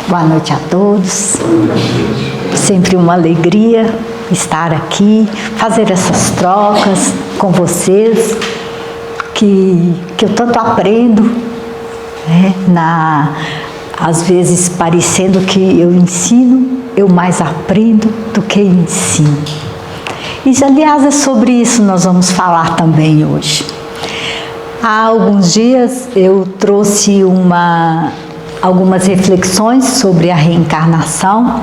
Boa noite a todos. Sempre uma alegria estar aqui, fazer essas trocas com vocês, que eu tanto aprendo, né? Às vezes parecendo que eu ensino, eu mais aprendo do que ensino. E, aliás, é sobre isso nós vamos falar também hoje. Há alguns dias eu trouxe algumas reflexões sobre a reencarnação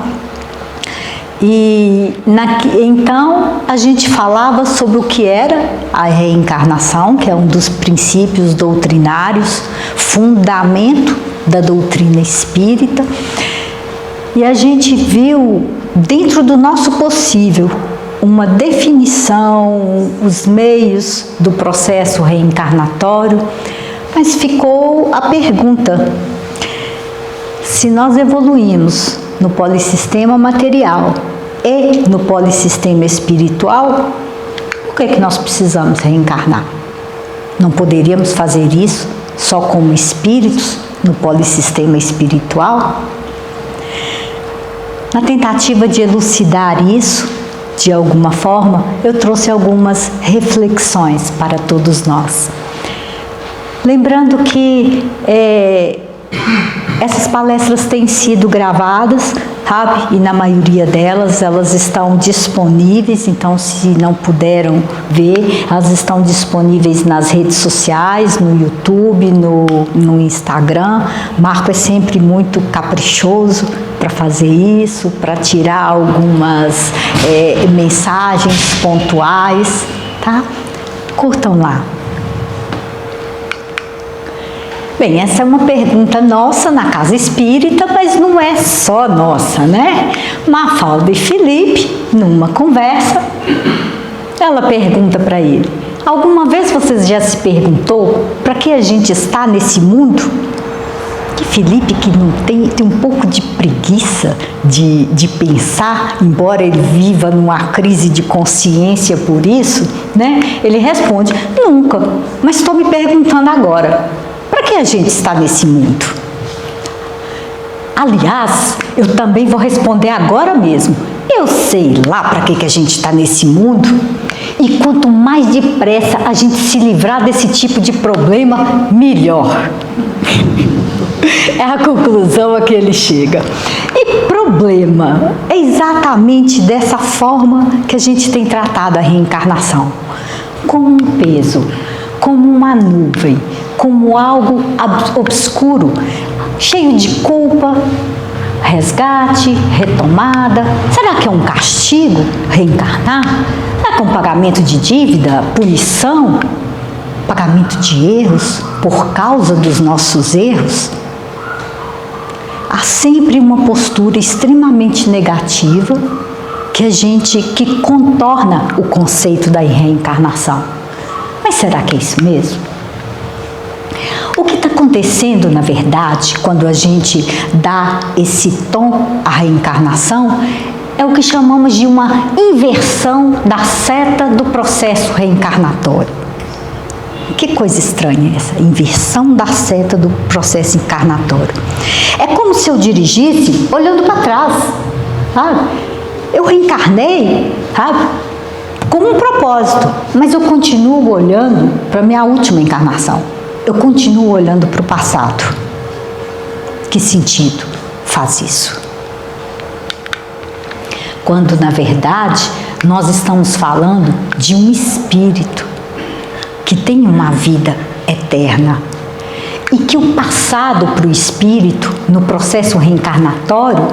e então a gente falava sobre o que era a reencarnação, que é um dos princípios doutrinários, fundamento da doutrina espírita, e a gente viu, dentro do nosso possível, uma definição, os meios do processo reencarnatório, mas ficou a pergunta: se nós evoluímos no polissistema material e no polissistema espiritual, por que nós precisamos reencarnar? Não poderíamos fazer isso só como espíritos no polissistema espiritual? Na tentativa de elucidar isso, de alguma forma, eu trouxe algumas reflexões para todos nós. Lembrando que essas palestras têm sido gravadas, sabe? E na maioria delas, elas estão disponíveis, então se não puderam ver, elas estão disponíveis nas redes sociais, no YouTube, no Instagram. Marco é sempre muito caprichoso para fazer isso, para tirar algumas mensagens pontuais, tá? Curtam lá. Bem, essa é uma pergunta nossa na Casa Espírita, mas não é só nossa, né? Mafalda e Felipe, numa conversa, ela pergunta para ele: alguma vez você já se perguntou para que a gente está nesse mundo? Que Felipe, que não tem um pouco de preguiça de pensar, embora ele viva numa crise de consciência por isso, né? Ele responde: nunca, mas estou me perguntando agora. Para que a gente está nesse mundo? Aliás, eu também vou responder agora mesmo. Eu sei lá para que a gente está nesse mundo. E quanto mais depressa a gente se livrar desse tipo de problema, melhor. É a conclusão a que ele chega. E problema é exatamente dessa forma que a gente tem tratado a reencarnação. Como um peso, como uma nuvem, como algo obscuro, cheio de culpa, resgate, retomada. Será que é um castigo reencarnar? Será que é um pagamento de dívida, punição, pagamento de erros por causa dos nossos erros? Há sempre uma postura extremamente negativa que contorna o conceito da reencarnação. Mas será que é isso mesmo? O que está acontecendo, na verdade, quando a gente dá esse tom à reencarnação, é o que chamamos de uma inversão da seta do processo reencarnatório. Que coisa estranha essa, inversão da seta do processo encarnatório. É como se eu dirigisse olhando para trás, sabe? Eu reencarnei, sabe? Com um propósito, mas eu continuo olhando para a minha última encarnação. Eu continuo olhando para o passado. Que sentido faz isso? Quando, na verdade, nós estamos falando de um espírito que tem uma vida eterna e que o passado para o espírito, no processo reencarnatório,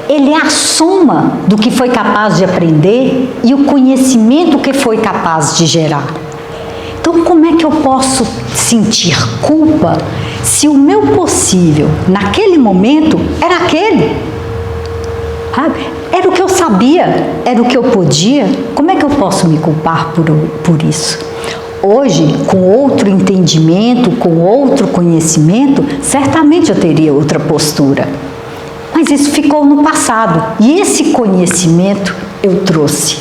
ele é a soma do que foi capaz de aprender e o conhecimento que foi capaz de gerar. Então, como é que eu posso sentir culpa se o meu possível, naquele momento, era aquele? Era o que eu sabia, era o que eu podia. Como é que eu posso me culpar por isso? Hoje, com outro entendimento, com outro conhecimento, certamente eu teria outra postura. Mas isso ficou no passado e esse conhecimento eu trouxe.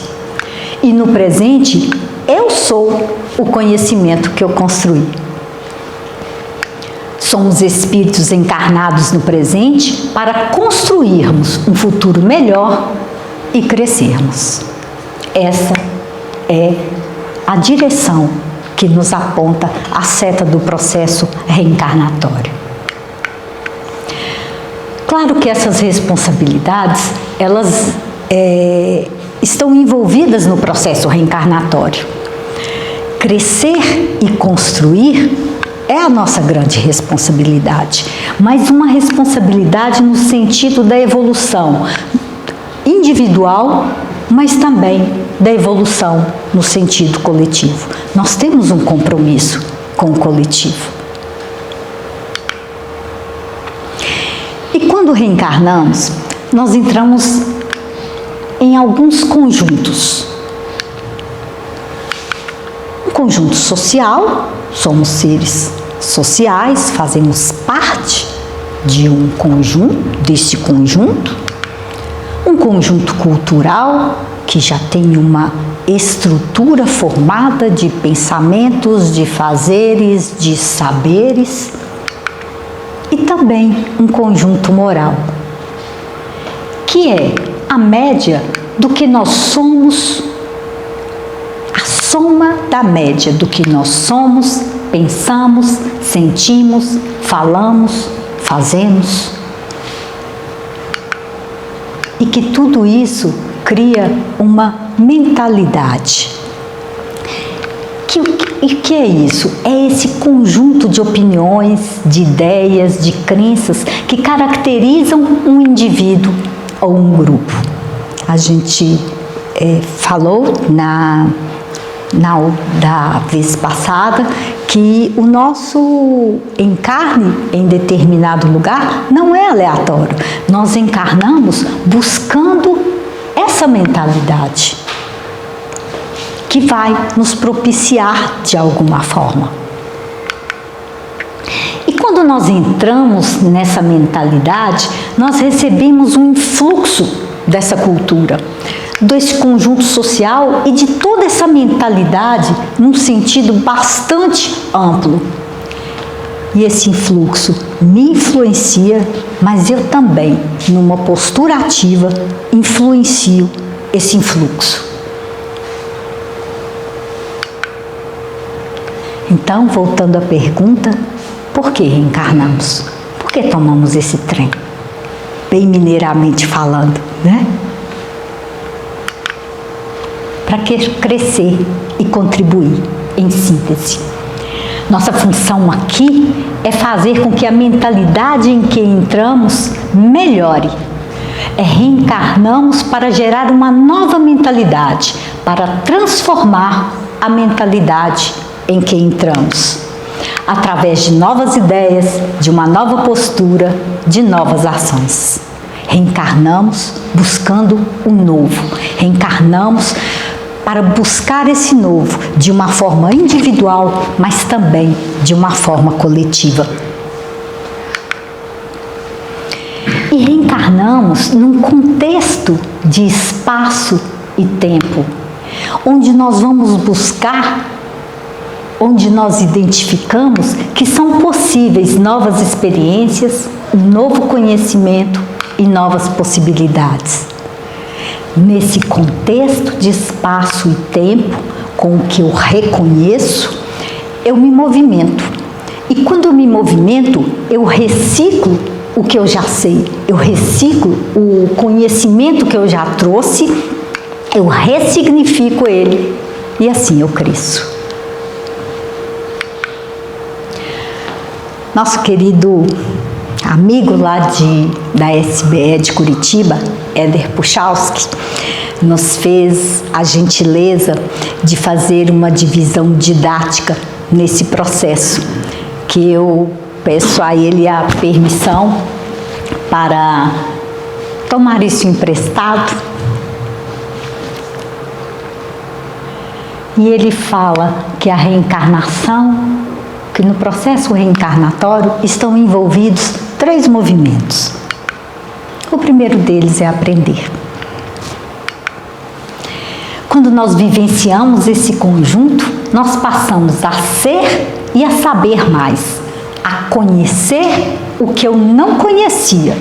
E no presente, eu sou o conhecimento que eu construí. Somos espíritos encarnados no presente para construirmos um futuro melhor e crescermos. Essa é a direção que nos aponta a seta do processo reencarnatório. Claro que essas responsabilidades, elas estão envolvidas no processo reencarnatório. Crescer e construir é a nossa grande responsabilidade, mas uma responsabilidade no sentido da evolução individual, mas também da evolução no sentido coletivo. Nós temos um compromisso com o coletivo. E quando reencarnamos, nós entramos em alguns conjuntos. Um conjunto social, somos seres sociais, fazemos parte de um conjunto, deste conjunto. Um conjunto cultural, que já tem uma estrutura formada de pensamentos, de fazeres, de saberes. E também um conjunto moral, que é a média do que nós somos, a soma da média do que nós somos, pensamos, sentimos, falamos, fazemos. E que tudo isso cria uma mentalidade. E o que é isso? É esse conjunto de opiniões, de ideias, de crenças que caracterizam um indivíduo ou um grupo. A gente falou da vez passada que o nosso encarne em determinado lugar não é aleatório. Nós encarnamos buscando essa mentalidade que vai nos propiciar de alguma forma. E quando nós entramos nessa mentalidade, nós recebemos um influxo dessa cultura, desse conjunto social e de toda essa mentalidade num sentido bastante amplo. E esse influxo me influencia, mas eu também, numa postura ativa, influencio esse influxo. Então, voltando à pergunta, por que reencarnamos? Por que tomamos esse trem? Bem mineiramente falando, né? Para crescer e contribuir, em síntese. Nossa função aqui é fazer com que a mentalidade em que entramos melhore. Reencarnamos para gerar uma nova mentalidade, para transformar a mentalidade em que entramos, através de novas ideias, de uma nova postura, de novas ações. Reencarnamos buscando o novo, reencarnamos para buscar esse novo de uma forma individual, mas também de uma forma coletiva. E reencarnamos num contexto de espaço e tempo, onde nós vamos buscar, onde nós identificamos que são possíveis novas experiências, um novo conhecimento e novas possibilidades. Nesse contexto de espaço e tempo, com o que eu reconheço, eu me movimento. E quando eu me movimento, eu reciclo o que eu já sei, eu reciclo o conhecimento que eu já trouxe, eu ressignifico ele e assim eu cresço. Nosso querido amigo lá da SBE de Curitiba, Éder Puchalski, nos fez a gentileza de fazer uma divisão didática nesse processo, que eu peço a ele a permissão para tomar isso emprestado. E ele fala que a reencarnação, que no processo reencarnatório estão envolvidos 3 movimentos. O primeiro deles é aprender. Quando nós vivenciamos esse conjunto, nós passamos a ser e a saber mais, a conhecer o que eu não conhecia,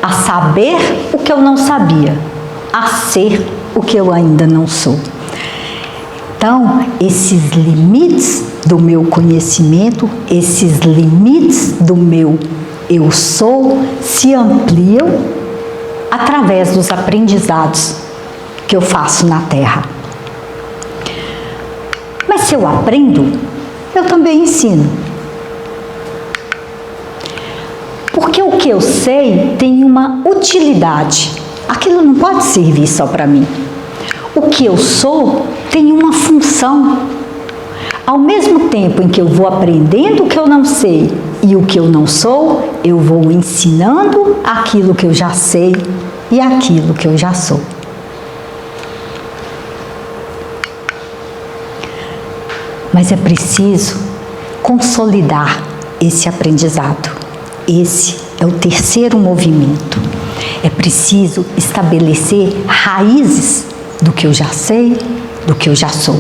a saber o que eu não sabia, a ser o que eu ainda não sou. Então, esses limites do meu conhecimento, esses limites do meu eu sou, se ampliam através dos aprendizados que eu faço na Terra. Mas se eu aprendo, eu também ensino. Porque o que eu sei tem uma utilidade. Aquilo não pode servir só para mim. O que eu sou tem uma função. Ao mesmo tempo em que eu vou aprendendo o que eu não sei e o que eu não sou, eu vou ensinando aquilo que eu já sei e aquilo que eu já sou. Mas é preciso consolidar esse aprendizado. Esse é o terceiro movimento. É preciso estabelecer raízes do que eu já sei, do que eu já sou.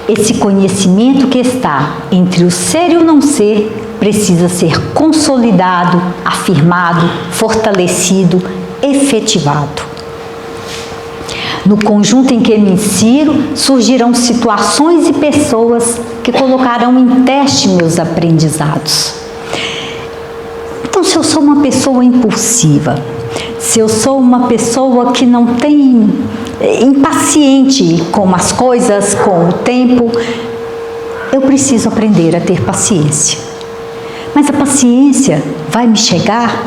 Esse conhecimento que está entre o ser e o não ser precisa ser consolidado, afirmado, fortalecido, efetivado. No conjunto em que me insiro, surgirão situações e pessoas que colocarão em teste meus aprendizados. Então, se eu sou uma pessoa impulsiva, se eu sou uma pessoa que não tem impaciente com as coisas, com o tempo, eu preciso aprender a ter paciência. Mas a paciência vai me chegar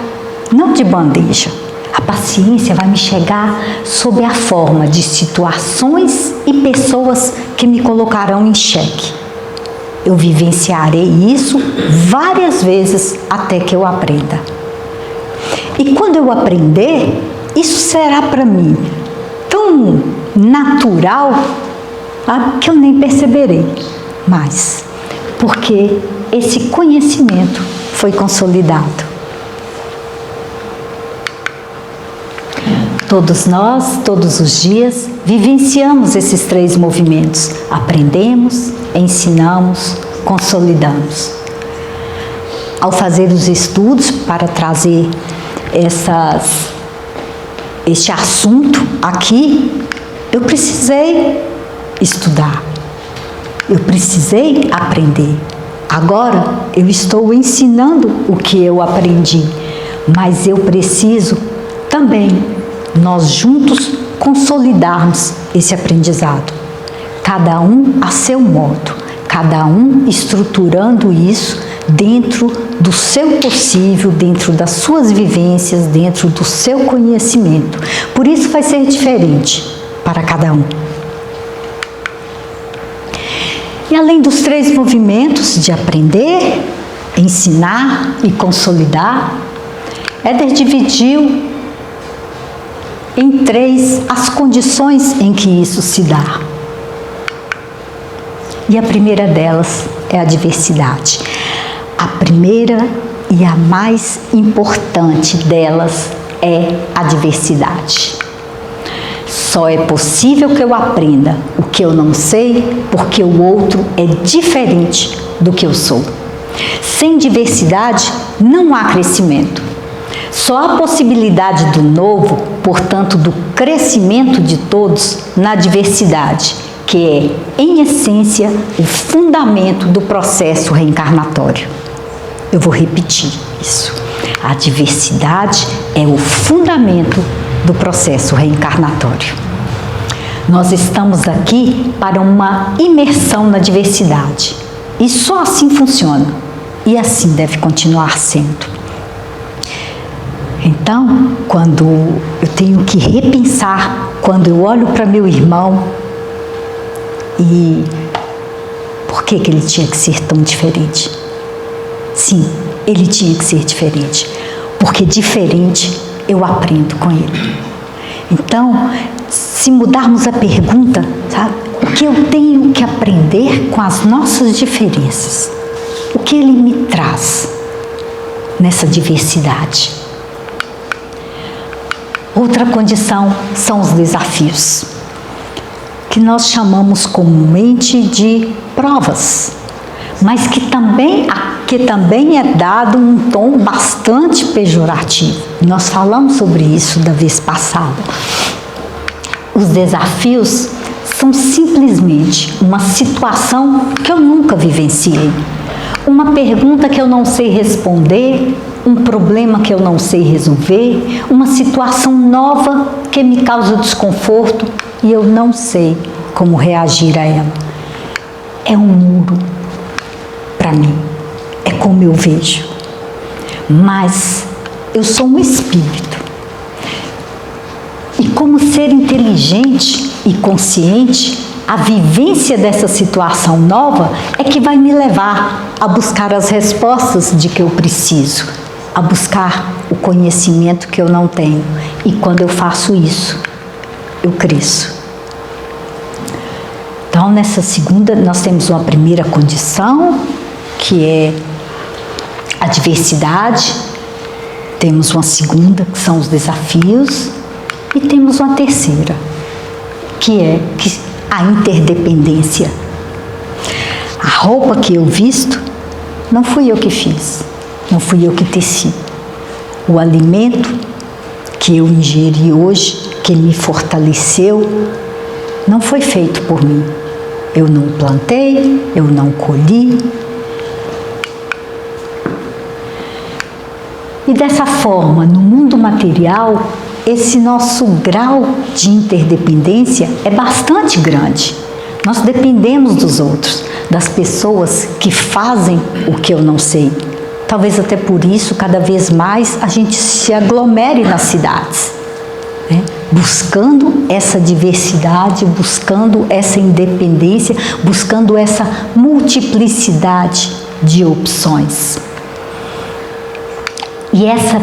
não de bandeja. A paciência vai me chegar sob a forma de situações e pessoas que me colocarão em xeque. Eu vivenciarei isso várias vezes até que eu aprenda. E quando eu aprender, isso será para mim tão natural que eu nem perceberei mais, porque esse conhecimento foi consolidado. Todos nós, todos os dias, vivenciamos esses três movimentos. Aprendemos, ensinamos, consolidamos. Ao fazer os estudos para trazer este assunto aqui, eu precisei estudar. Eu precisei aprender. Agora eu estou ensinando o que eu aprendi, mas eu preciso também nós juntos consolidarmos esse aprendizado, cada um a seu modo, cada um estruturando isso dentro do seu possível, dentro das suas vivências, dentro do seu conhecimento. Por isso vai ser diferente para cada um. E além dos três movimentos de aprender, ensinar e consolidar, Éder dividiu em três as condições em que isso se dá. E a primeira delas é a diversidade. A primeira e a mais importante delas é a diversidade. Só é possível que eu aprenda o que eu não sei porque o outro é diferente do que eu sou. Sem diversidade não há crescimento. Só há possibilidade do novo, portanto, do crescimento de todos na diversidade, que é, em essência, o fundamento do processo reencarnatório. Eu vou repetir isso. A diversidade é o fundamento do processo reencarnatório. Nós estamos aqui para uma imersão na diversidade. E só assim funciona. E assim deve continuar sendo. Então, quando eu tenho que repensar, quando eu olho para meu irmão e por que ele tinha que ser tão diferente? Sim, ele tinha que ser diferente, porque diferente eu aprendo com ele. Então, se mudarmos a pergunta, sabe? O que eu tenho que aprender com as nossas diferenças? O que ele me traz nessa diversidade? Outra condição são os desafios, que nós chamamos comumente de provas. mas que também é dado um tom bastante pejorativo. Nós falamos sobre isso da vez passada. Os desafios são simplesmente uma situação que eu nunca vivenciei, uma pergunta que eu não sei responder, um problema que eu não sei resolver, uma situação nova que me causa desconforto e eu não sei como reagir a ela. É um muro para mim, é como eu vejo. Mas eu sou um espírito. E como ser inteligente e consciente, a vivência dessa situação nova é que vai me levar a buscar as respostas de que eu preciso, a buscar o conhecimento que eu não tenho. E quando eu faço isso, eu cresço. Então, nessa segunda, nós temos uma primeira condição, que é a diversidade. Temos uma segunda, que são os desafios. E temos uma terceira, que é a interdependência. A roupa que eu visto, não fui eu que fiz, não fui eu que teci. O alimento que eu ingeri hoje, que me fortaleceu, não foi feito por mim. Eu não plantei, eu não colhi. E dessa forma, no mundo material, esse nosso grau de interdependência é bastante grande. Nós dependemos dos outros, das pessoas que fazem o que eu não sei. Talvez até por isso, cada vez mais, a gente se aglomere nas cidades, né? Buscando essa diversidade, buscando essa independência, buscando essa multiplicidade de opções.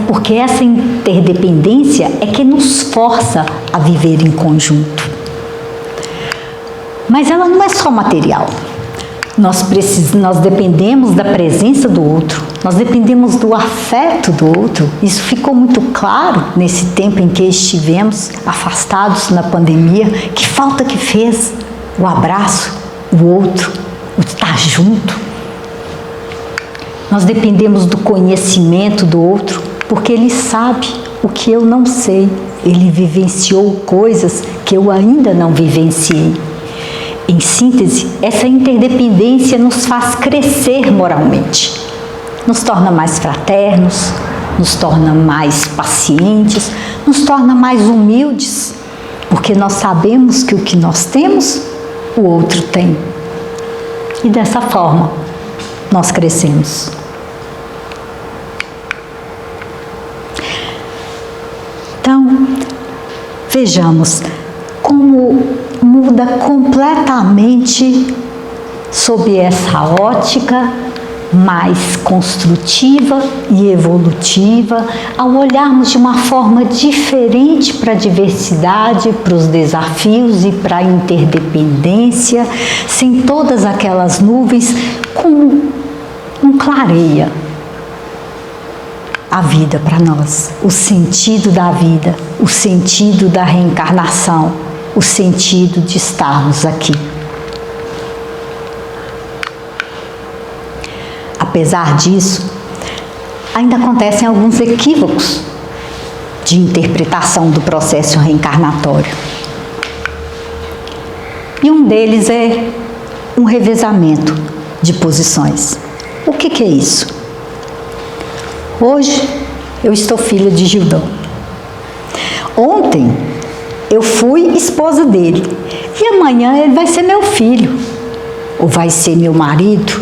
Porque essa interdependência é que nos força a viver em conjunto. Mas ela não é só material. Nós dependemos da presença do outro, nós dependemos do afeto do outro. Isso ficou muito claro nesse tempo em que estivemos afastados na pandemia. Que falta que fez o abraço, o outro, o estar junto. Nós dependemos do conhecimento do outro, porque ele sabe o que eu não sei. Ele vivenciou coisas que eu ainda não vivenciei. Em síntese, essa interdependência nos faz crescer moralmente. Nos torna mais fraternos, nos torna mais pacientes, nos torna mais humildes, porque nós sabemos que o que nós temos, o outro tem. E dessa forma, nós crescemos. Então, vejamos como muda completamente sob essa ótica mais construtiva e evolutiva, ao olharmos de uma forma diferente para a diversidade, para os desafios e para a interdependência, sem todas aquelas nuvens, como clareia a vida para nós, o sentido da vida, o sentido da reencarnação, o sentido de estarmos aqui. Apesar disso, ainda acontecem alguns equívocos de interpretação do processo reencarnatório. E um deles é um revezamento de posições. O que é isso? Hoje eu estou filha de Gildão. Ontem eu fui esposa dele. E amanhã ele vai ser meu filho. Ou vai ser meu marido.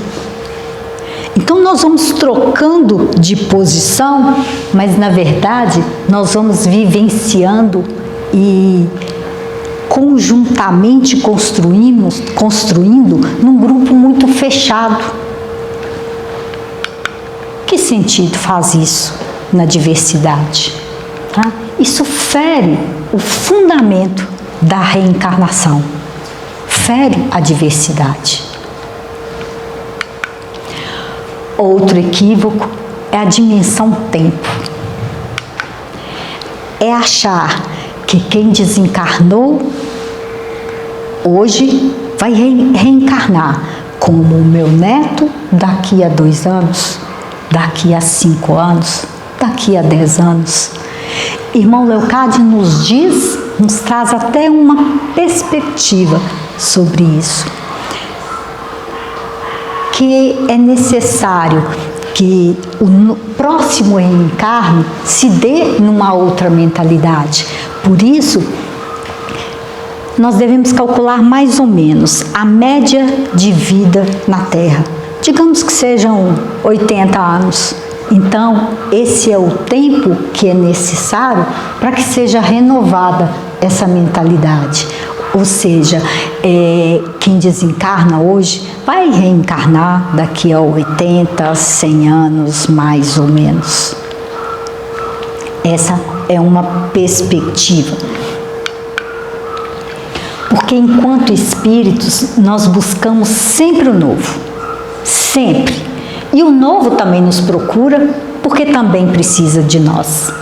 Então nós vamos trocando de posição, mas na verdade nós vamos vivenciando e conjuntamente construindo num grupo muito fechado. Que sentido faz isso na diversidade? Tá? Isso fere o fundamento da reencarnação, fere a diversidade. Outro equívoco é a dimensão tempo. É achar que quem desencarnou hoje vai reencarnar como o meu neto daqui a 2 anos, daqui a 5 anos, daqui a 10 anos. Irmão Leocádio nos traz até uma perspectiva sobre isso, que é necessário que o próximo reencarne se dê numa outra mentalidade. Por isso, nós devemos calcular mais ou menos a média de vida na Terra. Digamos que sejam 80 anos. Então, esse é o tempo que é necessário para que seja renovada essa mentalidade. Ou seja, quem desencarna hoje vai reencarnar daqui a 80, 100 anos, mais ou menos. Essa é uma perspectiva. Porque enquanto espíritos, nós buscamos sempre o novo. Sempre. E o novo também nos procura, porque também precisa de nós.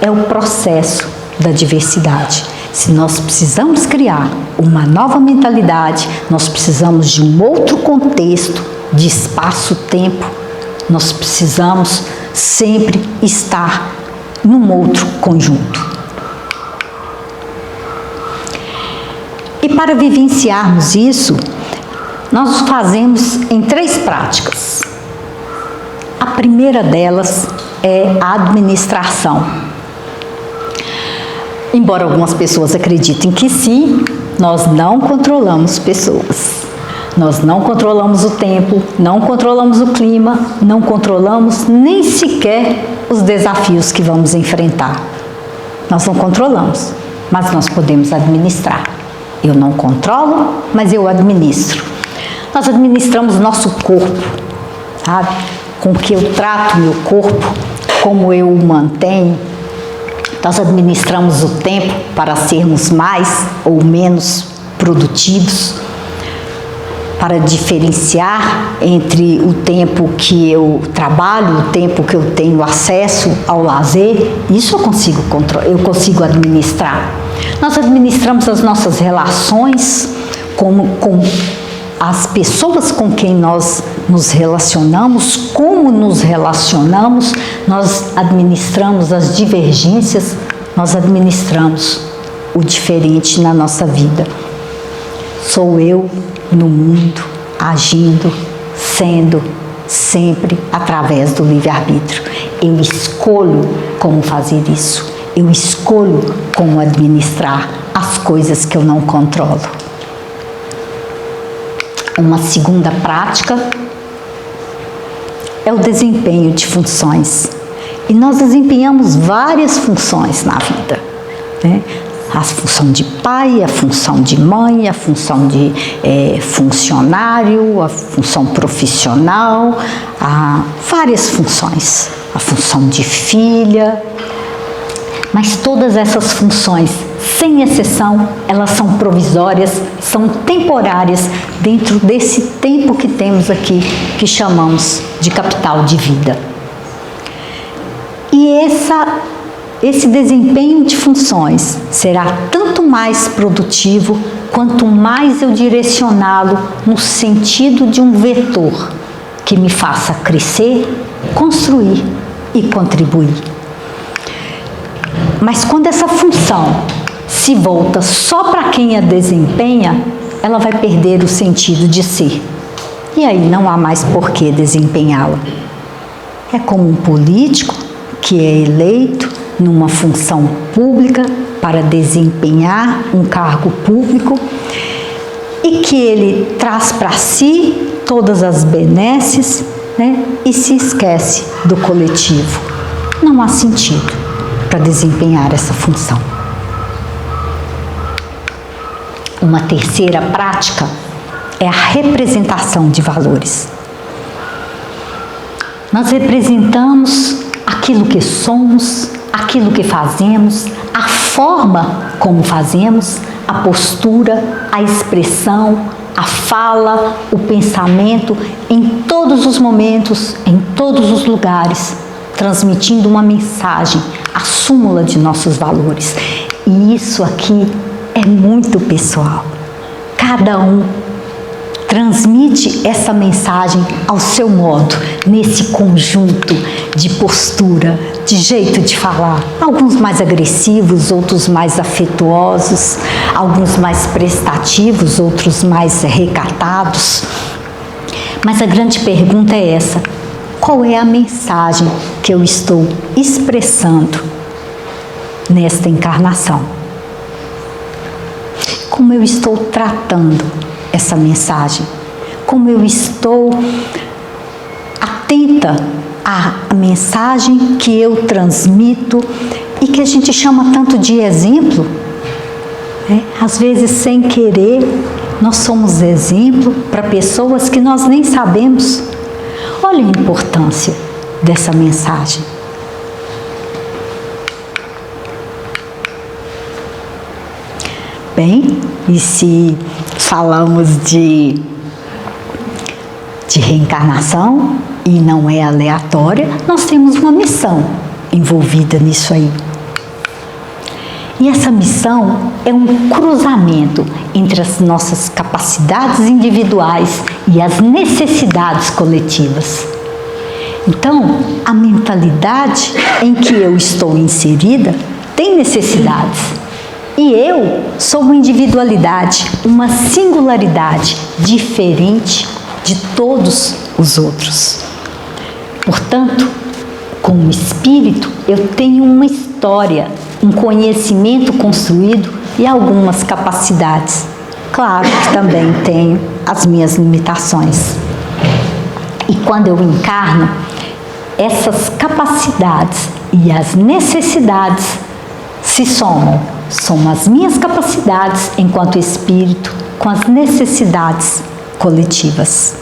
É o processo da diversidade. Se nós precisamos criar uma nova mentalidade, nós precisamos de um outro contexto de espaço-tempo, nós precisamos sempre estar num outro conjunto. E para vivenciarmos isso, nós o fazemos em 3 práticas. A primeira delas é a administração. Embora algumas pessoas acreditem que sim, nós não controlamos pessoas. Nós não controlamos o tempo, não controlamos o clima, não controlamos nem sequer os desafios que vamos enfrentar. Nós não controlamos, mas nós podemos administrar. Eu não controlo, mas eu administro. Nós administramos nosso corpo, sabe? Com que eu trato meu corpo, como eu o mantenho. Nós administramos o tempo para sermos mais ou menos produtivos, para diferenciar entre o tempo que eu trabalho, o tempo que eu tenho acesso ao lazer. Isso eu consigo administrar. Nós administramos as nossas relações com as pessoas com quem nós nos relacionamos, como nos relacionamos, nós administramos as divergências, nós administramos o diferente na nossa vida. Sou eu no mundo, agindo, sendo, sempre através do livre-arbítrio. Eu escolho como fazer isso, eu escolho como administrar as coisas que eu não controlo. Uma segunda prática é o desempenho de funções. E nós desempenhamos várias funções na vida, né? A função de pai, a função de mãe, a função de funcionário, a função profissional, várias funções. A função de filha. Mas todas essas funções, sem exceção, elas são provisórias, são temporárias dentro desse tempo que temos aqui, que chamamos de capital de vida. E esse desempenho de funções será tanto mais produtivo quanto mais eu direcioná-lo no sentido de um vetor que me faça crescer, construir e contribuir. Mas quando essa função se volta só para quem a desempenha, ela vai perder o sentido de ser. E aí não há mais por que desempenhá-la. É como um político que é eleito numa função pública para desempenhar um cargo público e que ele traz para si todas as benesses, né, e se esquece do coletivo. Não há sentido para desempenhar essa função. Uma terceira prática é a representação de valores. Nós representamos aquilo que somos, aquilo que fazemos, a forma como fazemos, a postura, a expressão, a fala, o pensamento, em todos os momentos, em todos os lugares, transmitindo uma mensagem, a súmula de nossos valores. E isso aqui é muito pessoal. Cada um Transmite essa mensagem ao seu modo, nesse conjunto de postura, de jeito de falar. Alguns mais agressivos, outros mais afetuosos, alguns mais prestativos, outros mais recatados. Mas a grande pergunta é essa: qual é a mensagem que eu estou expressando nesta encarnação? Como eu estou tratando essa mensagem? Como eu estou atenta à mensagem que eu transmito e que a gente chama tanto de exemplo? Às vezes, sem querer, nós somos exemplo para pessoas que nós nem sabemos. Olha a importância dessa mensagem. Bem, e se falamos de reencarnação e não é aleatória, nós temos uma missão envolvida nisso aí. E essa missão é um cruzamento entre as nossas capacidades individuais e as necessidades coletivas. Então, a mentalidade em que eu estou inserida tem necessidades. E eu sou uma individualidade, uma singularidade diferente de todos os outros. Portanto, como espírito, eu tenho uma história, um conhecimento construído e algumas capacidades. Claro que também tenho as minhas limitações. E quando eu encarno, essas capacidades e as necessidades se somam. São as minhas capacidades enquanto espírito com as necessidades coletivas.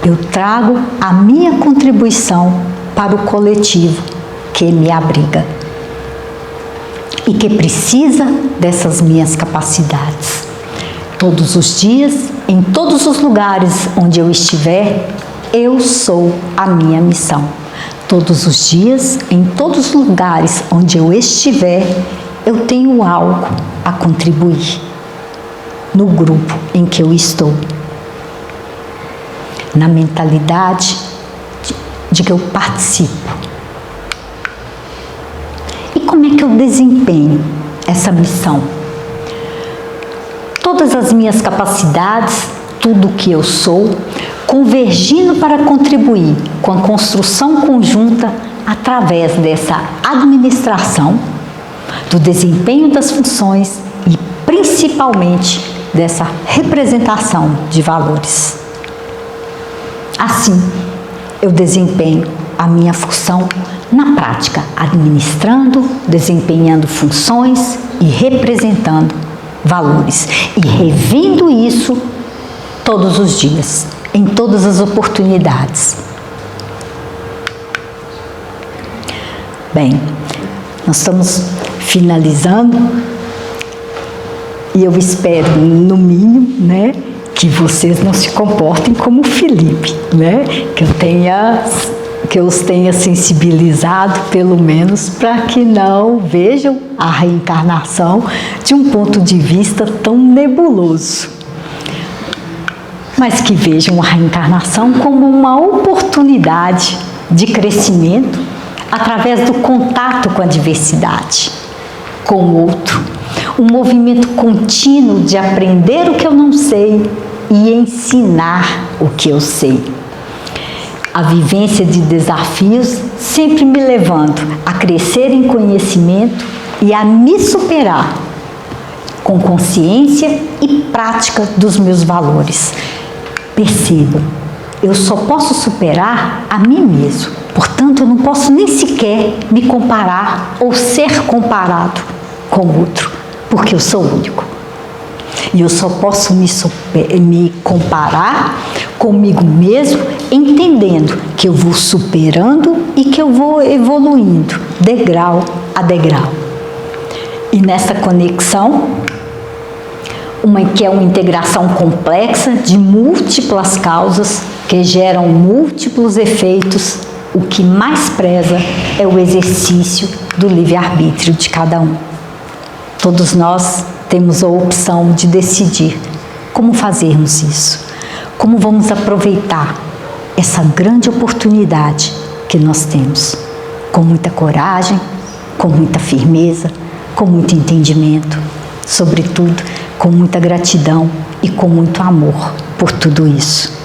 Eu trago a minha contribuição para o coletivo que me abriga e que precisa dessas minhas capacidades. Todos os dias, em todos os lugares onde eu estiver, eu sou a minha missão. Todos os dias, em todos os lugares onde eu estiver, eu tenho algo a contribuir no grupo em que eu estou. Na mentalidade de que eu participo. E como é que eu desempenho essa missão? Todas as minhas capacidades, tudo o que eu sou, convergindo para contribuir com a construção conjunta através dessa administração, do desempenho das funções e principalmente dessa representação de valores. Assim, eu desempenho a minha função na prática, administrando, desempenhando funções e representando valores. E revendo isso todos os dias, em todas as oportunidades. Bem, nós estamos finalizando e eu espero, no mínimo, né, que vocês não se comportem como o Felipe, né, que eu os tenha sensibilizado, pelo menos, para que não vejam a reencarnação de um ponto de vista tão nebuloso, mas que vejam a reencarnação como uma oportunidade de crescimento através do contato com a diversidade, com o outro, um movimento contínuo de aprender o que eu não sei e ensinar o que eu sei. A vivência de desafios sempre me levando a crescer em conhecimento e a me superar com consciência e prática dos meus valores. Percebam, eu só posso superar a mim mesmo, portanto eu não posso nem sequer me comparar ou ser comparado com o outro, porque eu sou único. E eu só posso me comparar comigo mesmo, entendendo que eu vou superando e que eu vou evoluindo, degrau a degrau. E nessa conexão, que é uma integração complexa de múltiplas causas que geram múltiplos efeitos, o que mais preza é o exercício do livre-arbítrio de cada um. Todos nós temos a opção de decidir como fazermos isso, como vamos aproveitar essa grande oportunidade que nós temos, com muita coragem, com muita firmeza, com muito entendimento, sobretudo com muita gratidão e com muito amor por tudo isso.